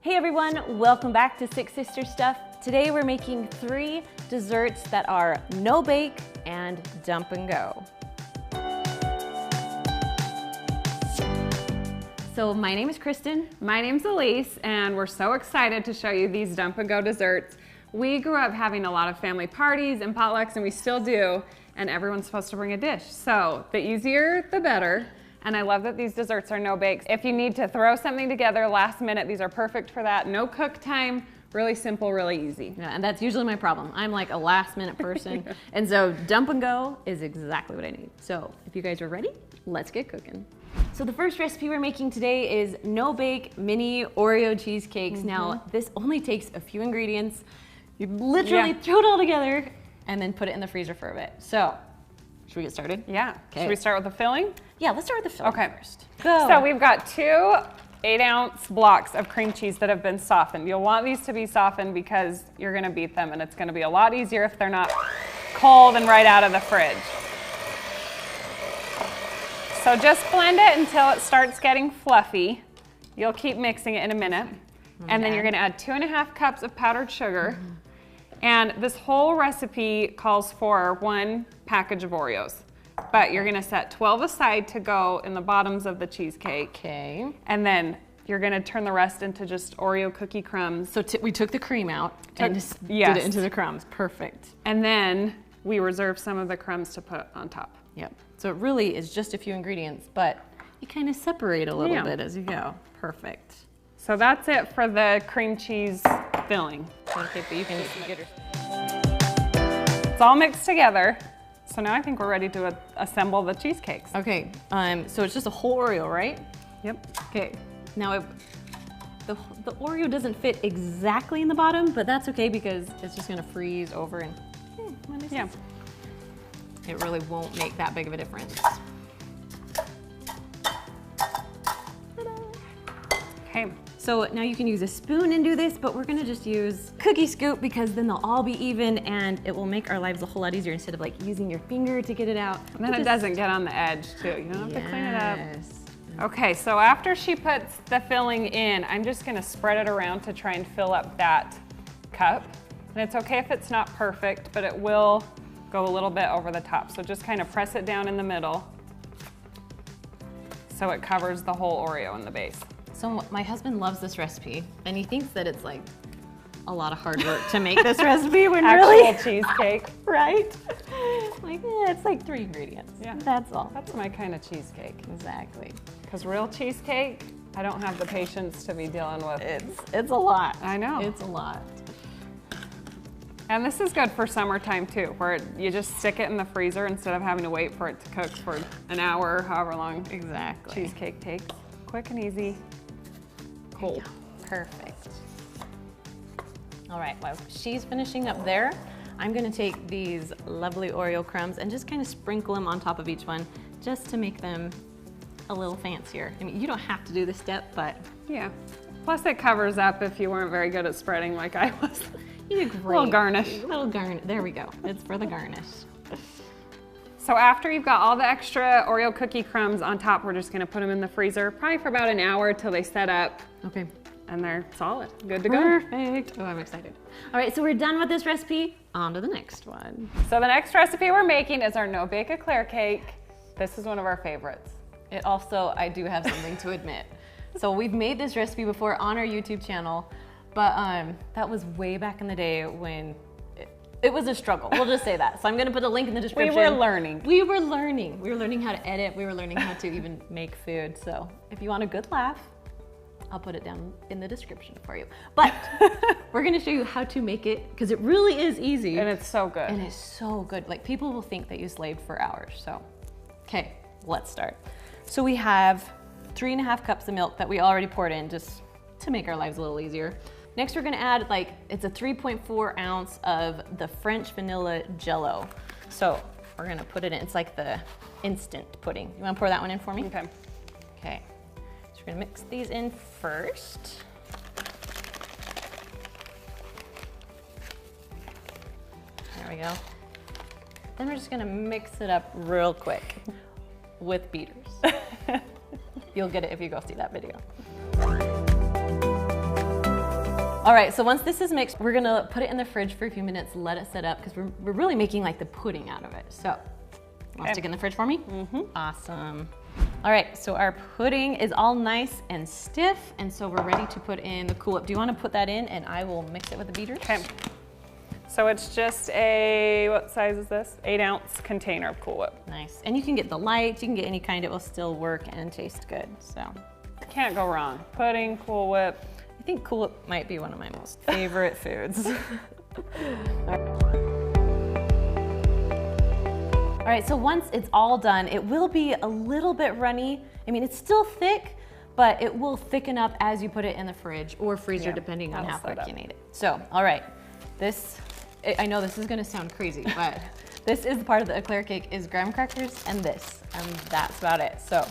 Hey everyone, welcome back to Six Sister Stuff. Today we're making 3 desserts that are no bake and dump and go. So my name is Kristen. My name's Elise, and we're so excited to show you these dump and go desserts. We grew up having a lot of family parties and potlucks, and we still do, and everyone's supposed to bring a dish. So the easier, the better. And I love that these desserts are no bakes. If you need to throw something together last minute, these are perfect for that. No cook time, really simple, really easy. Yeah, and that's usually my problem. I'm like a last minute person. And so dump and go is exactly what I need. So if you guys are ready, let's get cooking. So the first recipe we're making today is no bake mini Oreo cheesecakes. Now this only takes a few ingredients. You literally throw it all together and then put it in the freezer for a bit. So should we get started? Yeah. Okay. Should we start with the filling? Yeah, let's start with the filling first. Go. So we've got 2 8-ounce blocks of cream cheese that have been softened. You'll want these to be softened because you're gonna beat them, and it's gonna be a lot easier if they're not cold and right out of the fridge. So just blend it until it starts getting fluffy. You'll keep mixing it in a minute. And then you're gonna add 2½ cups of powdered sugar. And this whole recipe calls for 1 package of Oreos. But you're gonna set 12 aside to go in the bottoms of the cheesecake. Okay. And then you're gonna turn the rest into just Oreo cookie crumbs. So we took the cream out and just did it into the crumbs. Perfect. And then we reserve some of the crumbs to put on top. Yep. So it really is just a few ingredients, but you kind of separate a little bit as you go. Perfect. So that's it for the cream cheese filling. Okay, but you can get her. It's all mixed together. So now I think we're ready to assemble the cheesecakes. Okay, so it's just a whole Oreo, right? Yep. Okay, now the Oreo doesn't fit exactly in the bottom, but that's okay because it's just gonna freeze over and it really won't make that big of a difference. Okay. So now you can use a spoon and do this, but we're gonna just use cookie scoop because then they'll all be even and it will make our lives a whole lot easier instead of like using your finger to get it out. And then it doesn't get on the edge too. You don't have to clean it up. Okay, so after she puts the filling in, I'm just gonna spread it around to try and fill up that cup. And it's okay if it's not perfect, but it will go a little bit over the top. So just kind of press it down in the middle so it covers the whole Oreo in the base. So my husband loves this recipe and he thinks that it's like a lot of hard work to make this recipe when actual cheesecake. Right? Like, it's like 3 ingredients. Yeah. That's all. That's my kind of cheesecake. Exactly. Because real cheesecake, I don't have the patience to be dealing with. It's a lot. I know. It's a lot. And this is good for summertime too, where you just stick it in the freezer instead of having to wait for it to cook for an hour or however long cheesecake takes. Quick and easy. Cold. Perfect. All right, while she's finishing up there, I'm gonna take these lovely Oreo crumbs and just kind of sprinkle them on top of each one just to make them a little fancier. I mean, you don't have to do this step, but yeah. Plus it covers up if you weren't very good at spreading like I was. You did great. Little garnish. Little garnish. There we go. It's for the garnish. So after you've got all the extra Oreo cookie crumbs on top, we're just gonna put them in the freezer, probably for about an hour till they set up. Okay. And they're solid, good to go. Perfect. Oh, I'm excited. All right, so we're done with this recipe. On to the next one. So the next recipe we're making is our no bake eclair cake. This is one of our favorites. It also, I do have something to admit. So we've made this recipe before on our YouTube channel, but that was way back in the day when it was a struggle. We'll just say that. So I'm gonna put a link in the description. We were learning. We were learning. We were learning how to edit. We were learning how to even make food. So if you want a good laugh, I'll put it down in the description for you. But we're gonna show you how to make it because it really is easy. And it's so good. And it's so good. Like people will think that you slaved for hours. So, okay, let's start. So we have 3½ cups of milk that we already poured in just to make our lives a little easier. Next, we're gonna add it's a 3.4 ounce of the French vanilla Jello. So we're gonna put it in, it's like the instant pudding. You wanna pour that one in for me? Okay. Okay, so we're gonna mix these in first. There we go. Then we're just gonna mix it up real quick with beaters. You'll get it if you go see that video. All right, so once this is mixed, we're gonna put it in the fridge for a few minutes, let it set up, because we're really making like the pudding out of it. So, want to stick it in the fridge for me? Mm-hmm. Awesome. All right, so our pudding is all nice and stiff, and so we're ready to put in the Cool Whip. Do you want to put that in, and I will mix it with the beaters? Okay. So it's just a, what size is this? 8-ounce container of Cool Whip. Nice, and you can get the light, you can get any kind, it will still work and taste good, so. Can't go wrong. Pudding, Cool Whip. I think Cool Whip might be one of my most favorite foods. All right, so once it's all done, it will be a little bit runny. I mean, it's still thick, but it will thicken up as you put it in the fridge or freezer, depending on how quick you need it. So, all right, I know this is gonna sound crazy, but this is part of the eclair cake is graham crackers and this, and that's about it. So,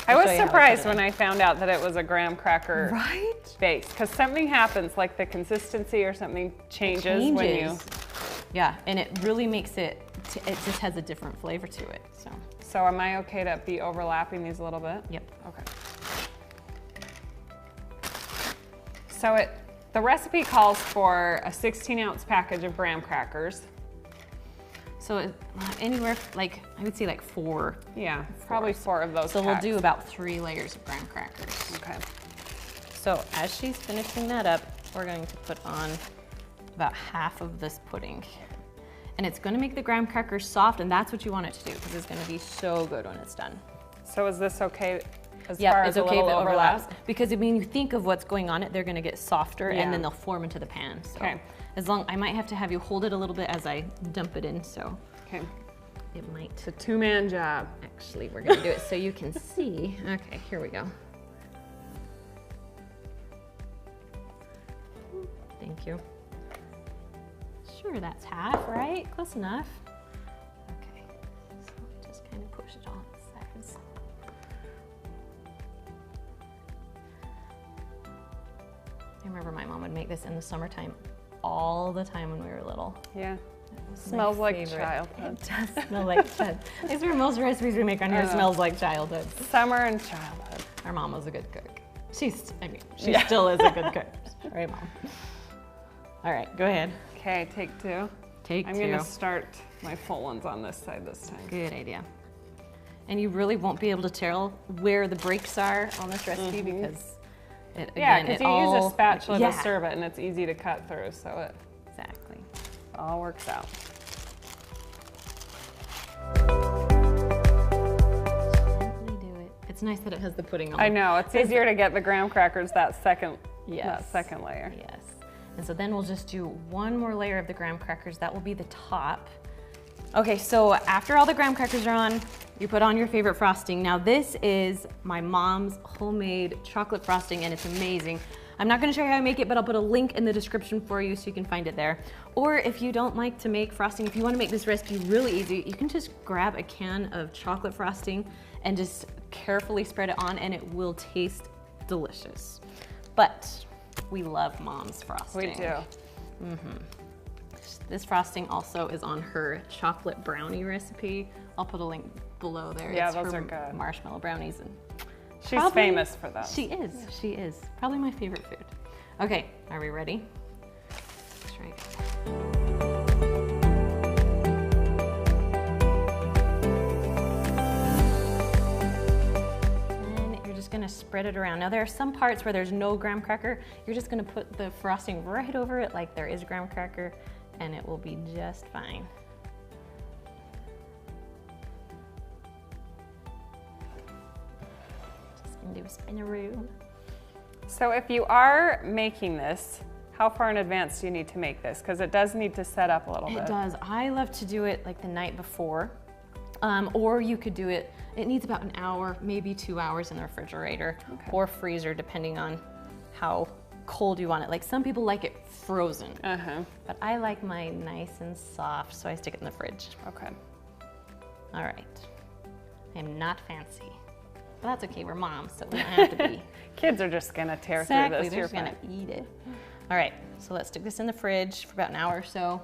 I was surprised when I found out that it was a graham cracker base, because something happens, like the consistency or something changes when you... Yeah, and it really makes it just has a different flavor to it, so. So am I okay to be overlapping these a little bit? Yep. Okay. So the recipe calls for a 16-ounce package of graham crackers. So anywhere, like, I would say like 4. Yeah, probably 4 of those. So we'll do about 3 layers of graham crackers. Okay. So as she's finishing that up, we're going to put on about half of this pudding. And it's gonna make the graham crackers soft, and that's what you want it to do, because it's gonna be so good when it's done. So is this okay as far as it's okay a little if it overlaps? overlap? Because I mean, you think of what's going on it, they're gonna get softer, and then they'll form into the pan. So I might have to have you hold it a little bit as I dump it in, so. Okay. It might. It's a 2-man job. Actually, we're gonna do it so you can see. Okay, here we go. Thank you. Sure, that's half, right? Close enough. Okay, so just kind of push it on the sides. I remember my mom would make this in the summertime all the time when we were little. Yeah. Smells like childhood. It does smell like childhood. These are most recipes we make on here smells like childhood. Summer and childhood. Our mom was a good cook. She still is a good cook. Right, Mom? All right, go ahead. Okay, take 2. I'm gonna start my full ones on this side this time. Good idea. And you really won't be able to tell where the breaks are on this recipe because because you use a spatula to serve it, and it's easy to cut through, so it all works out. It's nice that it has the pudding on. I know, it's easier to get the graham crackers that second layer. Yes. And so then we'll just do one more layer of the graham crackers. That will be the top. Okay, so after all the graham crackers are on, you put on your favorite frosting. Now this is my mom's homemade chocolate frosting, and it's amazing. I'm not gonna show you how I make it, but I'll put a link in the description for you so you can find it there. Or if you don't like to make frosting, if you wanna make this recipe really easy, you can just grab a can of chocolate frosting and just carefully spread it on, and it will taste delicious. But we love Mom's frosting. We do. This frosting also is on her chocolate brownie recipe. I'll put a link below there. Yeah, it's those her are good. Marshmallow brownies. And she's famous for those. She is. Probably my favorite food. Okay, are we ready? Let's try it. Gonna spread it around. Now there are some parts where there's no graham cracker. You're just gonna put the frosting right over it like there is graham cracker, and it will be just fine. Just gonna do a spinaroo. So if you are making this, how far in advance do you need to make this? Because it does need to set up a little bit. It does. I love to do it like the night before. Or you could do it, it needs about an hour, maybe 2 hours in the refrigerator or freezer, depending on how cold you want it. Like some people like it frozen, but I like mine nice and soft, so I stick it in the fridge. Okay. All right. I'm not fancy, but that's okay, we're moms, so we don't have to be. Kids are just gonna tear through this. They're just gonna eat it. All right, so let's stick this in the fridge for about an hour or so.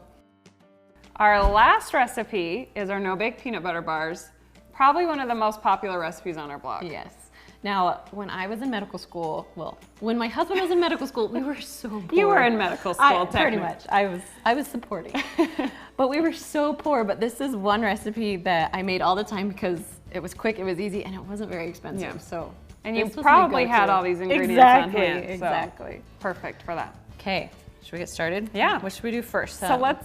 Our last recipe is our no-bake peanut butter bars. Probably one of the most popular recipes on our blog. Yes. Now, when I was in medical school, well, when my husband was in medical school, we were so poor. You were in medical school, pretty much. I was supporting. But we were so poor, but this is one recipe that I made all the time because it was quick, it was easy, and it wasn't very expensive. Yeah. So, and you probably had all these ingredients on hand. Exactly. So perfect for that. Okay, should we get started? Yeah. What should we do first? So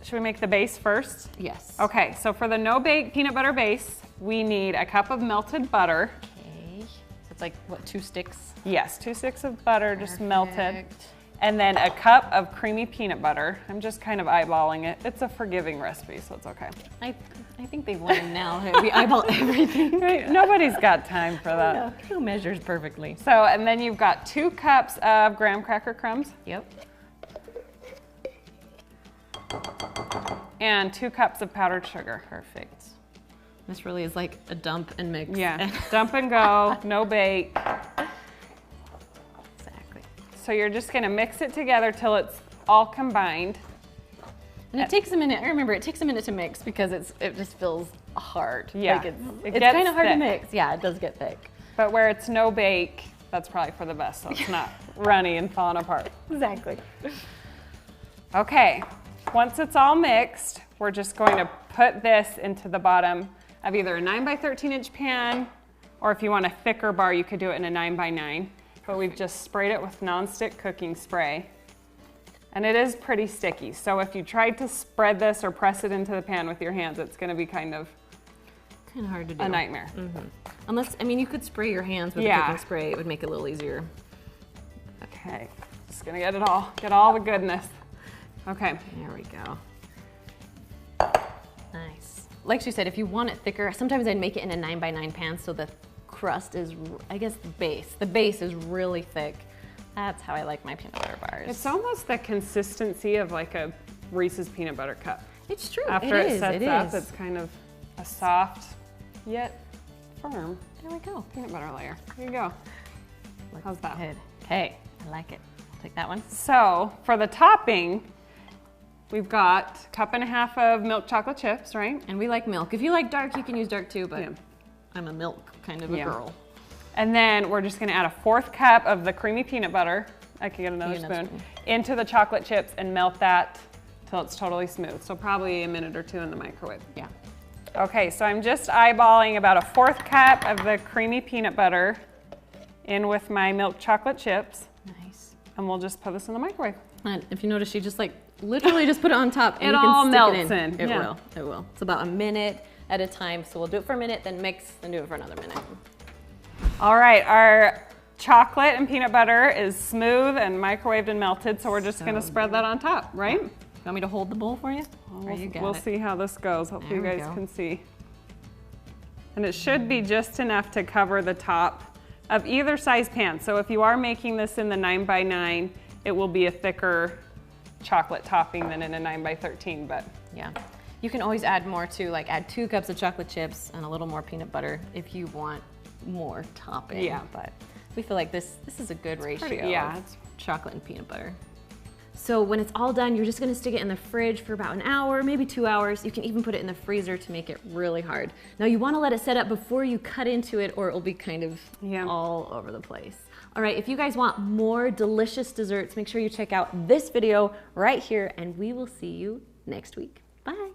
should we make the base first? Yes. Okay, so for the no-bake peanut butter base, we need a cup of melted butter. Okay. So it's like, what, 2 sticks? Yes, 2 sticks of butter, just melted. Perfect. And then a cup of creamy peanut butter. I'm just kind of eyeballing it. It's a forgiving recipe, so it's okay. I think they've learned now. We eyeball everything. Right? Nobody's got time for that. No, who measures perfectly? So, and then you've got 2 cups of graham cracker crumbs. Yep. And 2 cups of powdered sugar. Perfect. This really is like a dump and mix. Yeah, dump and go, no bake. Exactly. So you're just gonna mix it together till it's all combined. And it takes a minute. I remember it takes a minute to mix because it just feels hard. Yeah, like it it's gets kind of hard to thick. mix. Yeah, it does get thick. But where it's no bake, that's probably for the best, so it's not runny and falling apart. Exactly. Okay, once it's all mixed, we're just going to put this into the bottom of either a 9 by 13 inch pan, or if you want a thicker bar, you could do it in a 9 by 9. But we've just sprayed it with nonstick cooking spray. And it is pretty sticky, so if you tried to spread this or press it into the pan with your hands, it's gonna be kind of hard to do. a nightmare. Unless, I mean, you could spray your hands with a cooking spray. It would make it a little easier. Okay, just gonna get all the goodness. Okay. There we go. Nice. Like she said, if you want it thicker, sometimes I'd make it in a 9 by 9 pan so the crust is, I guess the base is really thick. That's how I like my peanut butter bars. It's almost the consistency of like a Reese's peanut butter cup. It's true. After it sets up, it's kind of a soft yet firm There we go. peanut butter layer. There you go. How's that? Good. Okay, I like it. I'll take that one. So for the topping, we've got a cup and a half of milk chocolate chips, right? And we like milk. If you like dark, you can use dark too, but Yeah. I'm a milk kind of a girl. And then we're just gonna add a 4th cup of the creamy peanut butter. I can get another spoon. Into the chocolate chips and melt that till it's totally smooth. So probably a minute or 2 in the microwave. Yeah. Okay, so I'm just eyeballing about a 4th cup of the creamy peanut butter in with my milk chocolate chips. Nice. And we'll just put this in the microwave. And if you notice, she just like literally just put it on top and It you can all stick melts it in. in, It yeah. will. It will. It's about a minute at a time. So we'll do it for a minute, then mix, then do it for another minute. All right, our chocolate and peanut butter is smooth and microwaved and melted, so we're just gonna spread that on top, right? You want me to hold the bowl for you? Or you got We'll it? see how this goes. Hopefully There you we guys go. can see. And it should be just enough to cover the top of either size pan. So if you are making this in the 9 by 9, it will be a thicker chocolate topping than in a 9 by 13, but Yeah. You can always add more too, like add 2 cups of chocolate chips and a little more peanut butter if you want more topping. Yeah. But we feel like this is a good ratio yeah, of it's- chocolate and peanut butter. So when it's all done, you're just gonna stick it in the fridge for about an hour, maybe 2 hours. You can even put it in the freezer to make it really hard. Now you wanna let it set up before you cut into it or it'll be kind of all over the place. All right, if you guys want more delicious desserts, make sure you check out this video right here and we will see you next week. Bye.